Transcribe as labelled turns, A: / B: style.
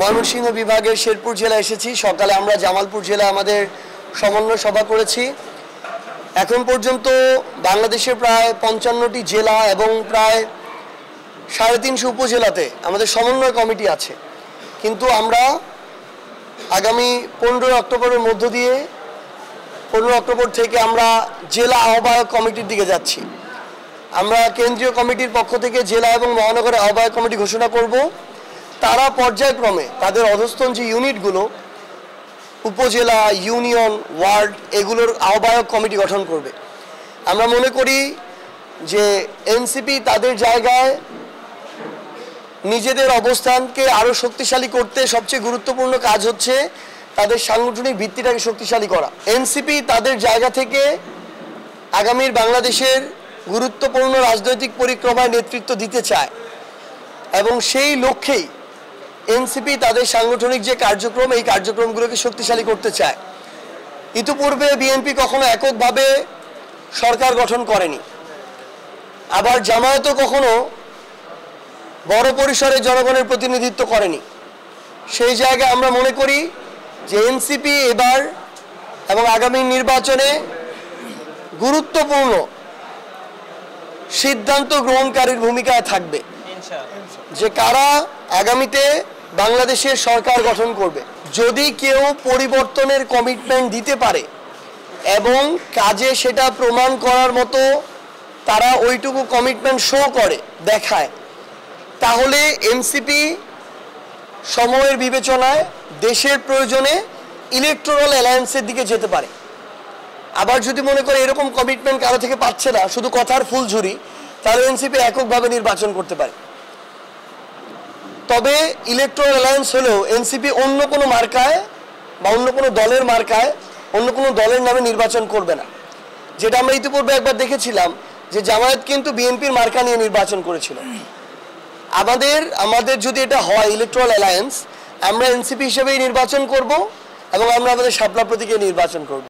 A: ময়মনসিংহ বিভাগের শেরপুর জেলা এসেছি। সকালে আমরা জামালপুর জেলা আমাদের সমন্বয় সভা করেছি। এখন পর্যন্ত বাংলাদেশের প্রায় 55টি জেলা এবং প্রায় 350 উপজেলাতে আমাদের সমন্বয় কমিটি আছে। কিন্তু আমরা আগামী 15 অক্টোবরের মধ্য দিয়ে 15 অক্টোবর থেকে আমরা জেলা আহ্বায়ক কমিটির দিকে যাচ্ছি। আমরা কেন্দ্রীয় কমিটির পক্ষ থেকে জেলা এবং মহানগরের আহ্বায়ক কমিটি ঘোষণা করব। তারা পর্যায়ক্রমে তাদের অধস্তন যে ইউনিটগুলো উপজেলা, ইউনিয়ন, ওয়ার্ড এগুলোর আহ্বায়ক কমিটি গঠন করবে। আমরা মনে করি যে এনসিপি তাদের জায়গায় নিজেদের অবস্থানকে আরও শক্তিশালী করতে সবচেয়ে গুরুত্বপূর্ণ কাজ হচ্ছে তাদের সাংগঠনিক ভিত্তিটাকে শক্তিশালী করা। এনসিপি তাদের জায়গা থেকে আগামীর বাংলাদেশের গুরুত্বপূর্ণ রাজনৈতিক পরিক্রমায় নেতৃত্ব দিতে চায় এবং সেই লক্ষ্যেই এনসিপি তাদের সাংগঠনিক যে কার্যক্রম এই কার্যক্রমগুলোকে শক্তিশালী করতে চায়। ইতিপূর্বে বিএনপি কখনো এককভাবে সরকার গঠন করেনি, আবার জামায়াতও কখনো বড় পরিসরে জনগণের প্রতিনিধিত্ব করেনি। সেই জায়গায় আমরা মনে করি যে এনসিপি এবার এবং আগামী নির্বাচনে গুরুত্বপূর্ণ সিদ্ধান্ত গ্রহণকারীর ভূমিকায় থাকবে যে কারা আগামীতে বাংলাদেশের সরকার গঠন করবে। যদি কেউ পরিবর্তনের কমিটমেন্ট দিতে পারে এবং কাজে সেটা প্রমাণ করার মতো তারা ওইটুকু কমিটমেন্ট শো করে দেখায়, তাহলে এনসিপি সময়ের বিবেচনায় দেশের প্রয়োজনে ইলেকটোরাল অ্যালায়েন্সের দিকে যেতে পারে। আবার যদি মনে করে এরকম কমিটমেন্ট কারো থেকে পাচ্ছে না, শুধু কথার ফুলঝুরি, তাহলে এনসিপি এককভাবে নির্বাচন করতে পারে। তবে ইলেকটোরাল অ্যালায়েন্স হলেও এনসিপি অন্য কোনো মার্কায় বা অন্য কোনো দলের মার্কায় অন্য কোনো দলের নামে নির্বাচন করবে না। যেটা আমরা ইতিপূর্বে একবার দেখেছিলাম যে জামায়াত কিন্তু বিএনপির মার্কা নিয়ে নির্বাচন করেছিল। আমাদের যদি এটা হয় ইলেকটোরাল অ্যালায়েন্স, আমরা এনসিপি হিসেবেই নির্বাচন করব এবং আমরা আমাদের শাপলা প্রতীকে নির্বাচন করব।